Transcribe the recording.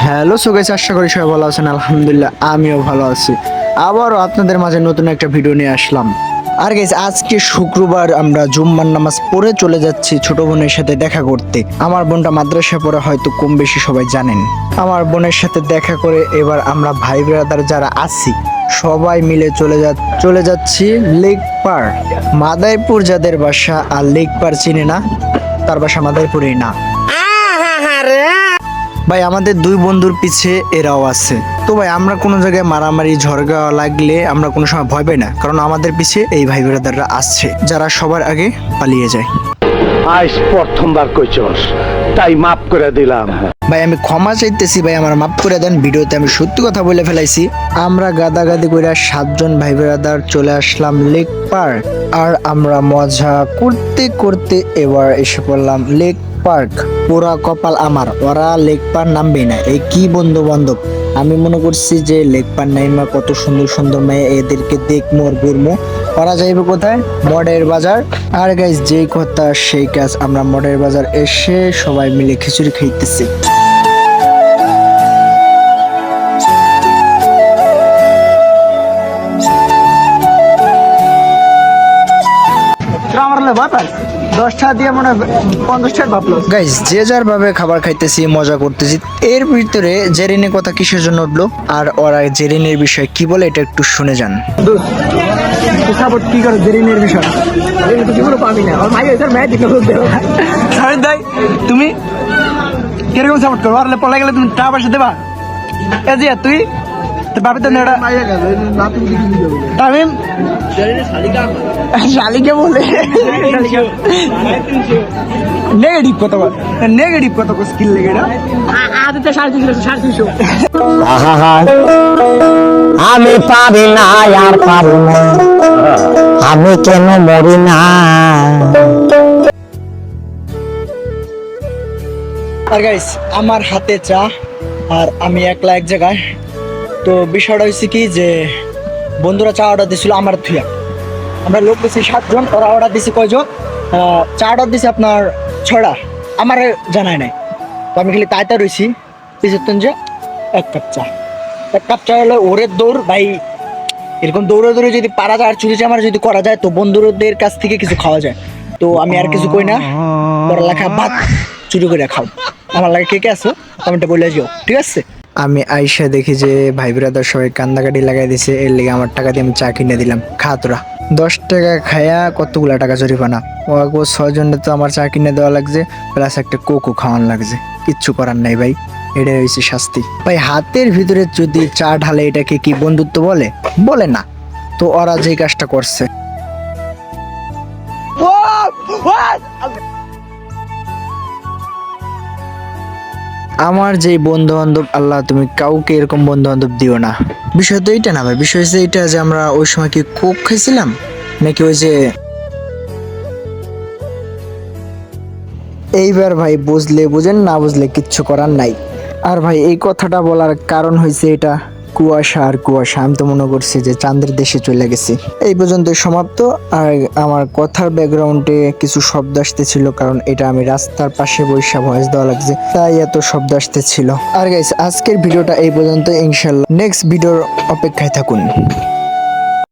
Hello so guys, আশা করি সবাই ভালো আছেন। আলহামদুলিল্লাহ আমিও ভালো আছি। আবারও আপনাদের মাঝে নতুন একটা ভিডিও নিয়ে আসলাম। আর গাইস, আজকে শুক্রবার আমরা জুম্মার নামাজ পড়ে চলে যাচ্ছি ছোট বোনের সাথে দেখা করতে। আমার বোনটা মাদ্রাসা পড়ে, হয়তো কম বেশি সবাই জানেন। আমার বোনের সাথে দেখা করে এবার আমরা ভাই ব্রাদার যারা আছি সবাই মিলে চলে যাচ্ছি লেক পার। মাদারীপুর যাদের বাসা আর লেক পার চিনে না, তার বাসা মাদারীপুরেই না। ভাই আমাদের দুই বন্ধুর পিছে এরাও আছে। তো ভাই আমরা কোনো জায়গায় মারামারি ঝড়গা লাগলে আমরা কোনো সময় ভয় পাই না, কারণ আমাদের পিছে এই ভাই ব্রাদাররা আসছে যারা সবার আগে পালিয়ে যায়। আজ প্রথমবার কইছস, তাই মাফ করে দিলাম। ভাই আমি ক্ষমা চাইতেছি, ভাই আমার মাফ করে দেন। ভিডিওতে আমি সত্যি কথা বলে ফেলাইছি। আমরা গাদাগাদি করে 7 জন ভাই ব্রাদার চলে আসলাম লেক পার্ক। আর আমরা মজা করতে করতে এবার এসে পড়লাম লেক পার্ক। পুরা কপাল আমার, ওরা লেক পার্ক নামবেই না। এই কি বন্ধু বান্ধব, আমি মনে করছি যে লেক পার্ক নাইমা কত সুন্দর সুন্দর মেয়ে, এদেরকে দেখবো আর ঘুরবো। ওরা যাইবে কোথায়? মডের বাজার। আর গাইস যেই কথা সেই কাজ, আমরা মডের বাজার এসে সবাই মিলে খিচুড়ি খাইতেছি। গাইস যে যার ভাবে খাবার খাইতেছি, মজা করতেছি। এর ভিতরে জেরিনের কথা কিসের জন্য উঠলো আর ওরা জেরিনের বিষয় কি বলে এটা একটু শুনে যান। কি করে জেরিনের বিষয় তুমি কিরকম সাপোর্ট করো? আর পলাই গেলে তুমি টাকা পয়সা দেবা? তুই ভাবি তো তামিম শালিকে বলে নেগেটিভ কত স্কিল লেগে আমি পারি না আর পারি না, আমি কেন মরি না। আর গাইস আমার হাতে চা আর আমি একলা এক জায়গায়। তো বিষয়টা হয়েছে কি যে বন্ধুরা চা অর্ডার দিয়েছিল আমার থুয়া। আমরা লোক দিয়েছি 7 জন, ওরা অর্ডার দিয়েছি কয়জন? চা অর্ডার দিয়েছি আপনার 6টা, আমার জানায় নাই। তো আমি খালি তাইতা রয়েছি পিছন যে এক কাপ চা হলো ওরের দৌড়। ভাই এরকম দৌড়ে দৌড়ে যদি পারা যায় আর চুরি চামার যদি করা যায় তো বন্ধুদের কাছ থেকে কিছু খাওয়া যায়। তো আমি আর কিছু কই না, পড়ালেখা ভাত চুরি করে খাও। আমার লাগে কে কে আছো কমেন্টে বলে যাও, ঠিক আছে? আমি আইসা দেখি যে ভাই ব্রাদার সবাই কান্দাকাটি লাগাই দিছে। এর লেগে আমার টাকা দিয়ে আমি চা কিনে দিলাম। খা তোরা। 10 টাকা খায়া কতগুলা টাকা জরিমানা। ও 6 জনের তো আমার চা কিনে দেওয়া লাগছে, প্লাস একটা কোকো খাওয়ান লাগছে। কিচ্ছু করার নাই ভাই, এটাই হয়েছে শাস্তি। ভাই হাতের ভিতরে যদি চা ঢালে এটাকে কি বন্ধুত্ব বলে? বলে না। তো ওরা যে কাজটা করছে, আমার যে বন্ধু বান্ধব, আল্লাহ তুমি কাউকে এরকম বন্ধু বান্ধব দিও না। বিষয় তো এইটা না ভাই, বিষয় হচ্ছে এইটা যে আমরা ওই সময় কি কোক খাইছিলাম নাকি ওই যে এইবার ভাই বুঝলে বুঝেন, না বুঝলে কিচ্ছু করার নাই। আর ভাই এই কথাটা বলার কারণ হয়েছে এটা কুয়াশা আর কুয়াশা। আমি তো মনে করছি যে চাঁদের দেশে চলে গেছি। এই পর্যন্ত সমাপ্ত। আর আমার কথার ব্যাকগ্রাউন্ডে কিছু শব্দ আসতেছিল, কারণ এটা আমি রাস্তার পাশে বৈশা ভয়েস দেওয়া লাগছে, তাই এত শব্দ আসতেছিল। আর গাইস আজকের ভিডিওটা এই পর্যন্ত। ইনশাল্লাহ নেক্সট ভিডিওর অপেক্ষায় থাকুন।